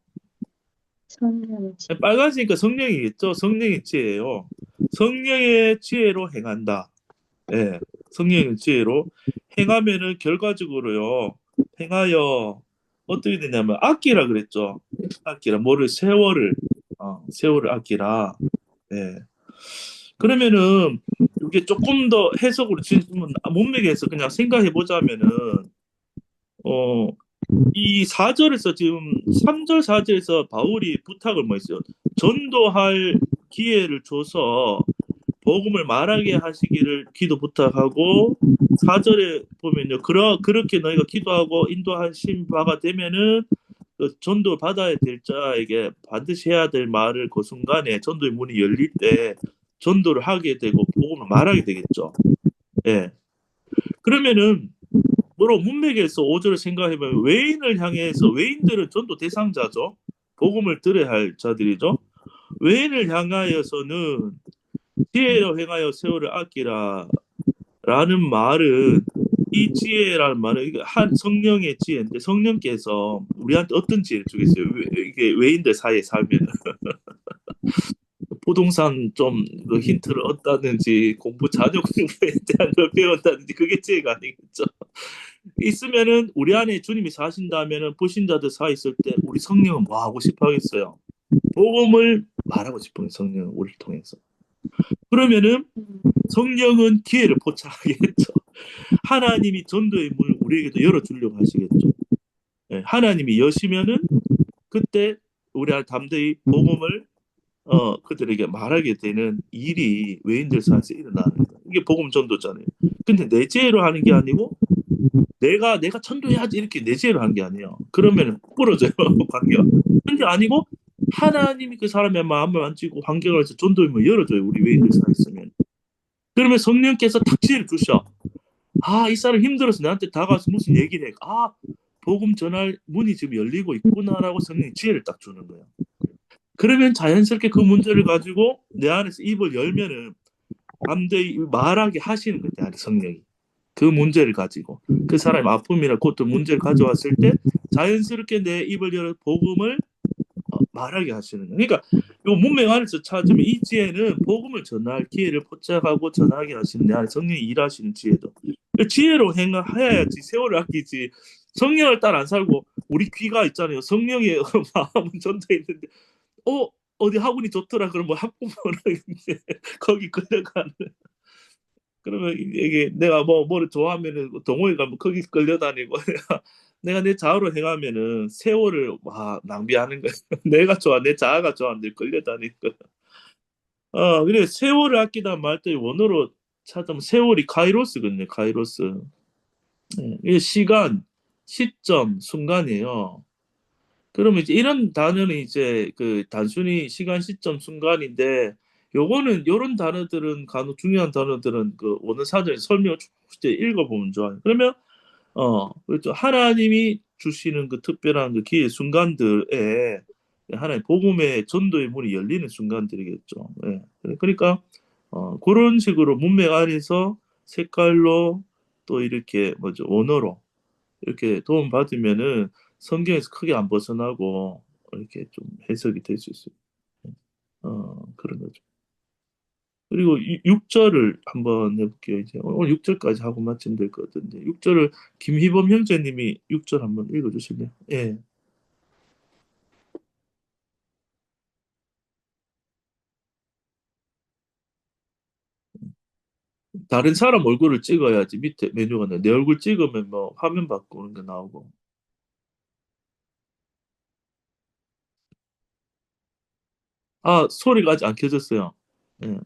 성령의 지 빨간색이니까 성령이겠죠. 성령의 지혜예요. 성령의 지혜로 행한다. 예, 성령의 지혜로 행하면은 결과적으로요. 행하여 어떻게 되냐면 아끼라 그랬죠. 아끼라 뭐를 세월을 아끼라. 예. 그러면은 이게 조금 더 해석으로 지금 문맥에서 그냥 생각해 보자면은 어 이 4절에서 지금 3절 4절에서 바울이 부탁을 뭐 했어요? 전도할 기회를 줘서 복음을 말하게 하시기를 기도 부탁하고 4절에 보면요. 그렇게 너희가 기도하고 인도하신 바가 되면은 그 전도 받아야 될 자에게 반드시 해야 될 말을 그 순간에 전도의 문이 열릴 때 전도를 하게 되고 복음을 말하게 되겠죠. 예. 그러면은 뭐로 문맥에서 5절을 생각해보면 외인을 향해서 외인들은 전도 대상자죠. 복음을 들어야 할 자들이죠. 외인을 향하여서는 지혜로 행하여 세월을 아끼라 라는 말은 이 지혜라는 말은 이게 한 성령의 지혜인데 성령께서 우리한테 어떤 지혜를 주겠어요? 이게 외인들 사이에 살면 부동산 좀그 힌트를 얻다든지 공부 자녀 공부에 대한 걸 배운다든지 그게 지혜가 아니겠죠. 있으면은 우리 안에 주님이 사신다면은 불신자들 사이 있을 때 우리 성령은 뭐 하고 싶어 하겠어요? 복음을 말하고 싶은 성령은 우리를 통해서. 그러면은 성령은 기회를 포착하겠죠. 하나님이 전도의 문을 우리에게도 열어주려고 하시겠죠. 예, 하나님이 여시면은 그때 우리 안 담대히 복음을 그들에게 말하게 되는 일이 외인들 사이에서 일어나는 거예요. 이게 복음 전도잖아요. 근데 내 죄로 하는 게 아니고 내가 전도해야지 이렇게 내 죄로 하는 게 아니에요. 그러면 부러져요 관계가. 그게 아니고 하나님이 그 사람의 마음을 만지고 환경을 해서 전도의 문을 열어줘요. 우리 외인들 사이에 있으면. 그러면 성령께서 탁 지혜를 주셔. 아, 이 사람 힘들어서 나한테 다가와서 무슨 얘기를 해. 아, 복음 전할 문이 지금 열리고 있구나라고 성령이 지혜를 딱 주는 거예요. 그러면 자연스럽게 그 문제를 가지고 내 안에서 입을 열면은 담대히 말하게 하시는 거예요. 내 안에 성령이. 그 문제를 가지고. 그 사람의 아픔이나 고통 문제를 가져왔을 때 자연스럽게 내 입을 열어 복음을 말하게 하시는 거예요. 그러니까 이 문맥 안에서 찾으면 이 지혜는 복음을 전할 기회를 포착하고 전하게 하시는 내 안에 성령이 일하시는 지혜도. 그 지혜로 행해야지 세월을 아끼지. 성령을 따라 안 살고 우리 귀가 있잖아요. 성령의 마음은 전도에 있는데 어디 학원이 좋더라 그러면 학부모는 이제 거기 끌려가는. 그러면 이게 내가 뭐를 좋아하면은 동호회 가면 거기 끌려다니고 내가 내 자아로 행하면은 세월을 낭비하는 거야. 내가 좋아, 내 자아가 좋아하는데 끌려다니는 거야. 그래 세월을 아끼다 말때 원어로 찾으면 세월이 카이로스거든요. 카이로스. 이게 시간, 시점, 순간이에요. 그러면 이제 이런 단어는 이제 그 단순히 시간, 시점, 순간인데 요거는 요런 단어들은 간혹 중요한 단어들은 그 원어 사전에 설명을 쭉 이제 읽어보면 좋아요. 그러면 그렇죠. 하나님이 주시는 그 특별한 그 기회 순간들에 하나님 복음의 전도의 문이 열리는 순간들이겠죠. 예. 그러니까 그런 식으로 문맥 안에서 색깔로 또 이렇게 뭐죠 언어로 이렇게 도움 받으면은 성경에서 크게 안 벗어나고 이렇게 좀 해석이 될 수 있어요. 그런 거죠. 그리고 6절을 한번 해볼게요. 이제 오늘 6절까지 하고 마치면 될 것 같은데 6절을 김희범 형제님이 6절 한번 읽어주실래요? 예. 다른 사람 얼굴을 찍어야지 밑에 메뉴가 나와. 내 얼굴 찍으면 뭐 화면 바꾸는 게 나오고. 소리가 아직 안 켜졌어요. 예.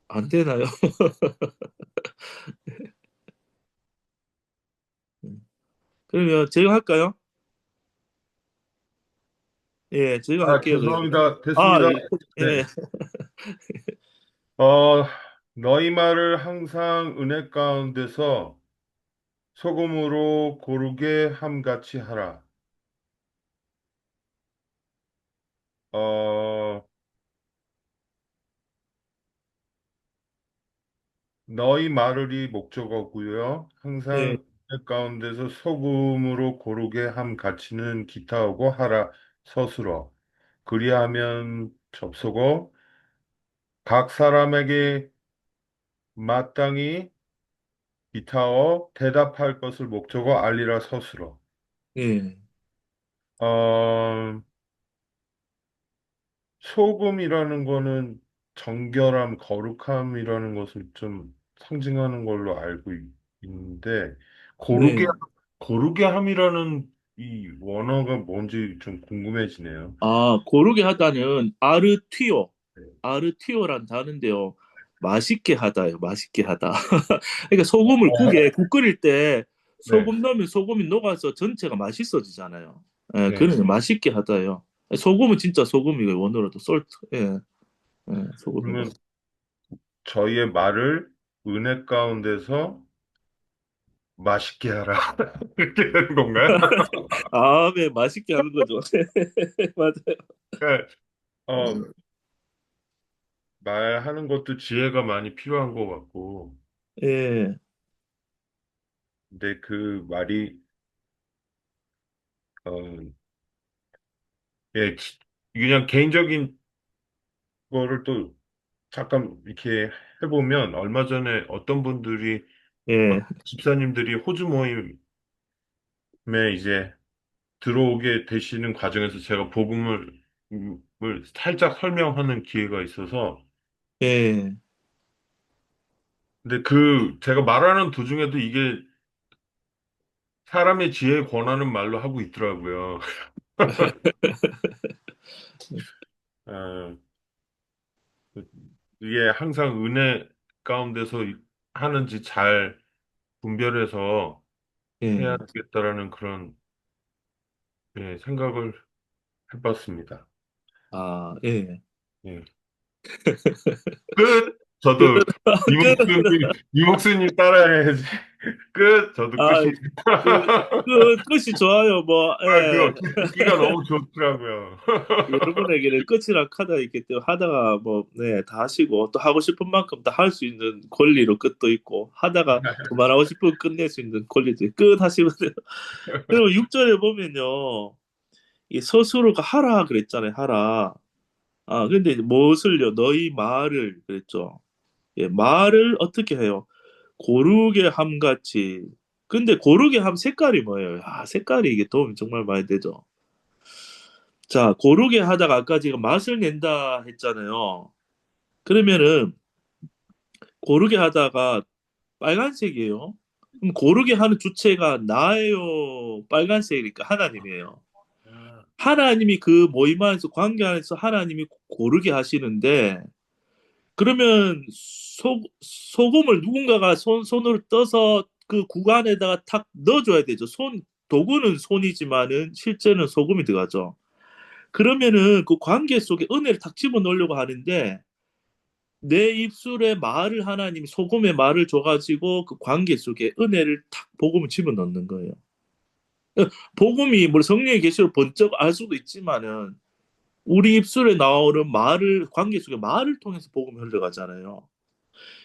안 되나요? 그러면 제가 할까요? 예, 제가 아, 할게요, 그러면. 죄송합니다. 아, 됐습니다. 예, 네. 어, 너희 말을 항상 은혜 가운데서 소금으로 고르게 함같이 하라. 어, 너희 말을이 목적어고요. 예, 항상 은혜 가운데서 소금으로 고르게 함같이는 기타하고 하라 서술어. 그리하면 접속어 각 사람에게 마땅히 기타어 대답할 것을 목적어 알리라 서술어. 예, 어, 소금이라는 거는 정결함, 거룩함이라는 것을 좀 상징하는 걸로 알고 있는데, 고르게, 네. 고르게 함이라는 이 원어가 뭔지 좀 궁금해지네요. 아, 고르게 하다는 아르튀오, 네. 아르튀오란 단어인데요. 맛있게 하다요, 맛있게 하다. 그러니까 소금을 국 끓일 때 네, 소금 넣으면 소금이 녹아서 전체가 맛있어지잖아요. 예, 네. 그러니까 맛있게 하다요. 소금은 진짜 소금이에요, 원어로도 솔트. 예, 예, 소금이고. 그러면 저희의 말을 은혜 가운데서 맛있게 하라. 그렇게 되는 건가요? 아, 네, 맛있게 하는 거죠. 맞아요. 네. 어, 음, 말하는 것도 지혜가 많이 필요한 것 같고, 예, 근데 그 말이, 어, 예, 그냥 개인적인 거를 또 잠깐 이렇게 해보면, 얼마 전에 어떤 분들이, 예, 집사님들이 호주 모임에 이제 들어오게 되시는 과정에서 제가 복음을 살짝 설명하는 기회가 있어서, 예. 근데 그 제가 말하는 도중에도 이게 사람의 지혜에 권하는 말로 하고 있더라고요. 어, 이게 항상 은혜 가운데서 하는지 잘 분별해서 해야 예. 되겠다라는 그런 예, 생각을 해봤습니다. 아, 예. 예. 끝! 끝, 저도 끝. 이목수님 따라해야지. 끝! 저도 아, 끝입니다. 끝이 좋아요. 뭐, 아, 예. 그거 듣기가 너무 좋더라고요. 여러분에게는 끝이라 카드가 있기 때문에 하다가 뭐, 네, 다 하시고, 또 하고 싶은 만큼 다 할 수 있는 권리로 끝도 있고, 하다가 그만하고 싶으면 끝낼 수 있는 권리도 있고, 끝 하시면 돼요. 그리고 6절에 보면요, 이 서술어가 하라 그랬잖아요, 하라. 아, 근데 무엇을요? 너희 말을 그랬죠. 예, 말을 어떻게 해요? 고르게 함같이. 근데 고르게 함 색깔이 뭐예요? 아, 색깔이 이게 도움이 정말 많이 되죠. 자, 고르게 하다가 아까 제가 맛을 낸다 했잖아요. 그러면은 고르게 하다가 빨간색이에요. 그럼 고르게 하는 주체가 나예요? 빨간색이니까 하나님이에요. 하나님이 그 모임 안에서 관계 안에서 하나님이 고르게 하시는데 그러면 소금을 누군가가 손으로 떠서 그 구간에다가 탁 넣어줘야 되죠. 도구는 손이지만은 실제는 소금이 들어가죠. 그러면은 그 관계 속에 은혜를 탁 집어넣으려고 하는데 내 입술에 말을 하나님이 소금의 말을 줘가지고 그 관계 속에 은혜를 탁 복음을 집어넣는 거예요. 복음이 뭐 성령의 계시로 번쩍 알 수도 있지만은 우리 입술에 나오는 말을 관계 속에 말을 통해서 복음이 흘러가잖아요.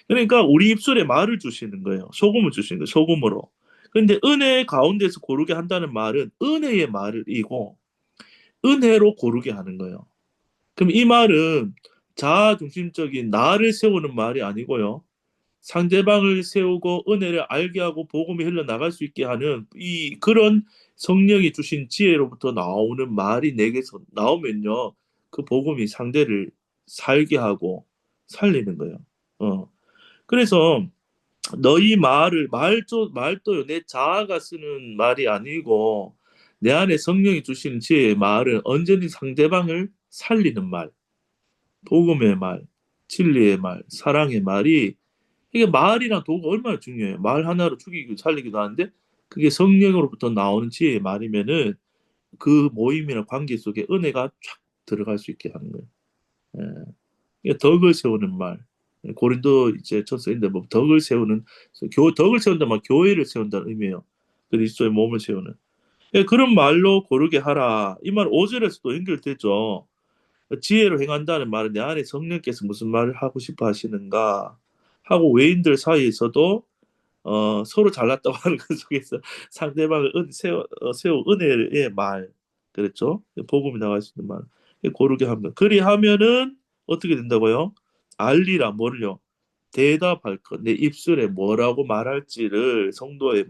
그러니까 우리 입술에 말을 주시는 거예요. 소금을 주시는 거예요. 소금으로. 근데 은혜 가운데서 고르게 한다는 말은 은혜의 말이고 은혜로 고르게 하는 거예요. 그럼 이 말은 자아 중심적인 나를 세우는 말이 아니고요. 상대방을 세우고 은혜를 알게 하고 복음이 흘러나갈 수 있게 하는 이 그런 성령이 주신 지혜로부터 나오는 말이 내게서 나오면요. 그 복음이 상대를 살게 하고 살리는 거예요. 그래서 너희 말도요 내 자아가 쓰는 말이 아니고 내 안에 성령이 주시는 지혜의 말은 언제든 상대방을 살리는 말, 복음의 말, 진리의 말, 사랑의 말이 이게 말이랑 도구가 얼마나 중요해요. 말 하나로 죽이기도 살리기도 하는데 그게 성령으로부터 나오는 지혜의 말이면은 그 모임이나 관계 속에 은혜가 쫙 들어갈 수 있게 하는 거예요. 예. 이게 덕을 세우는 말. 고린도 이제 전서인데 뭐 덕을 세우는 덕을 세운다 막 교회를 세운다는 의미예요. 그리스도의 몸을 세우는. 예, 그런 말로 고르게 하라. 이 말 5절에서도 연결되죠. 지혜로 행한다는 말은 내 안에 성령께서 무슨 말을 하고 싶어 하시는가 하고 외인들 사이에서도 서로 잘났다고 하는 것 속에서 상대방을 세워 은혜의 말 그랬죠. 복음이 나갈 수 있는 말 고르게 하면 그리하면은 어떻게 된다고요? 알리라 뭐를요? 대답할 것, 내 입술에 뭐라고 말할지를 성도의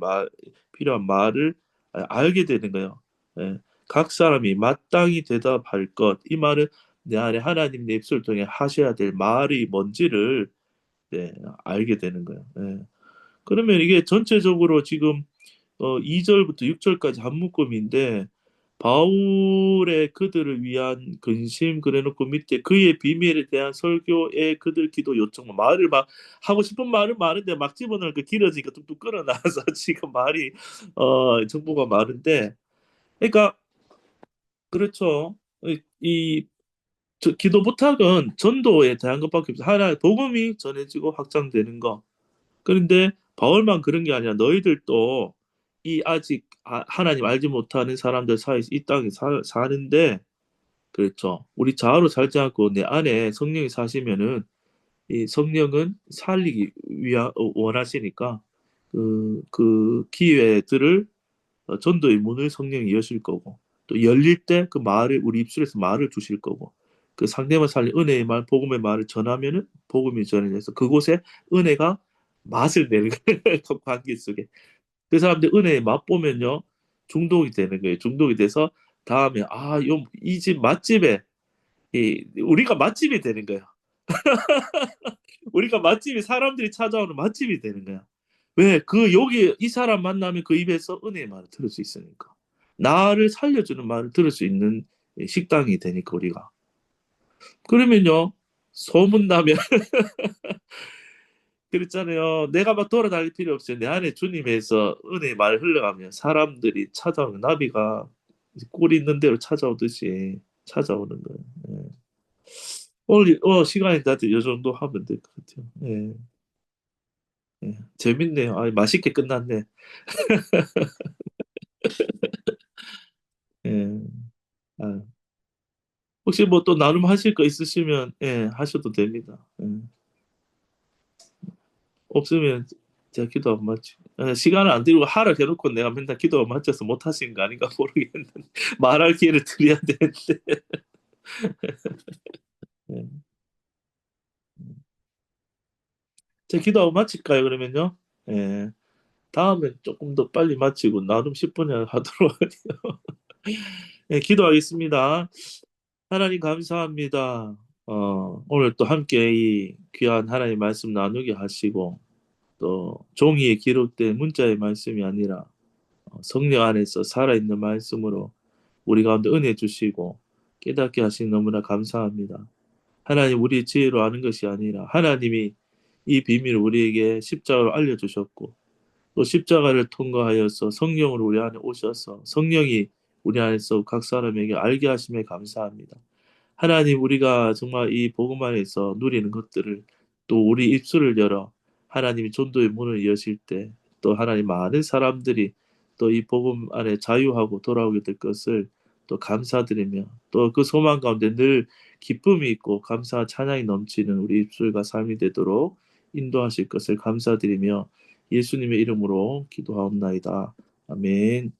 필요한 말을 알게 되는 거예요. 예. 각 사람이 마땅히 대답할 것, 이 말은 내 안에 하나님 내 입술을 통해 하셔야 될 말이 뭔지를 네, 알게 되는 거예요. 예. 그러면 이게 전체적으로 지금 2절부터 6절까지 한 묶음인데 바울의 그들을 위한 근심 그래놓고 밑에 그의 비밀에 대한 설교에 그들 기도 요청 말을 막 하고 싶은 말은 많은데 막 집어넣을 거 길어지니까 뚝뚝 끌어놔서 지금 말이 정보가 많은데 그러니까 그렇죠. 이 기도 부탁은 전도에 대한 것밖에 없어. 하나 복음이 전해지고 확장되는 거. 그런데 바울만 그런 게 아니라 너희들도 이 아직 하나님 알지 못하는 사람들 사이에서 이 땅에 사는데 그렇죠. 우리 자아로 살지 않고 내 안에 성령이 사시면은 이 성령은 살리기 원하시니까 그 기회들을 전도의 문을 성령이 여실 거고 또 열릴 때 그 말을 우리 입술에서 말을 주실 거고 그 상대만 살린 은혜의 말, 복음의 말을 전하면은 복음이 전해져서 그곳에 은혜가 맛을 내는 거예요. 그 관계 속에. 그 사람들 은혜에 맛보면요 중독이 되는 거예요. 중독이 돼서 다음에 이 집 맛집에 우리가 맛집이 되는 거야. 우리가 맛집이 사람들이 찾아오는 맛집이 되는 거야. 왜? 여기 이 사람 만나면 그 입에서 은혜의 말을 들을 수 있으니까. 나를 살려주는 말을 들을 수 있는 식당이 되니까 우리가. 그러면요 소문나면 그랬잖아요. 내가 막 돌아다닐 필요 없어요. 내 안에 주님에서 은혜의 말을 흘러가면 사람들이 찾아오는 나비가 꿀이 있는 대로 찾아오듯이 찾아오는 거예요. 예. 오늘 시간이 다 요 정도 하면 될 것 같아요. 예. 예. 재밌네요. 맛있게 끝났네. 예. 아, 혹시 뭐 또 나눔 하실 거 있으시면 예, 하셔도 됩니다. 예. 없으면 제가 기도하고 마치 시간을 안 들이고 하라 해놓고 내가 맨날 기도하고 마쳐서 못 하신 거 아닌가 모르겠는데 말할 기회를 드려야 되는데 예. 제가 기도하고 마칠까요 그러면요? 예. 다음에 조금 더 빨리 마치고 나눔 10분에 하도록 하죠. 예, 기도하겠습니다. 하나님 감사합니다. 오늘 또 함께 이 귀한 하나님의 말씀 나누게 하시고 또 종이에 기록된 문자의 말씀이 아니라 성령 안에서 살아있는 말씀으로 우리 가운데 은혜 주시고 깨닫게 하시니 너무나 감사합니다. 하나님 우리 지혜로 아는 것이 아니라 하나님이 이 비밀을 우리에게 십자가로 알려주셨고 또 십자가를 통과하여서 성령으로 우리 안에 오셔서 성령이 우리 안에서 각 사람에게 알게 하심에 감사합니다. 하나님 우리가 정말 이 복음 안에서 누리는 것들을 또 우리 입술을 열어 하나님이 전도의 문을 여실 때 또 하나님 많은 사람들이 또 이 복음 안에 자유하고 돌아오게 될 것을 또 감사드리며 또 그 소망 가운데 늘 기쁨이 있고 감사 찬양이 넘치는 우리 입술과 삶이 되도록 인도하실 것을 감사드리며 예수님의 이름으로 기도하옵나이다. 아멘.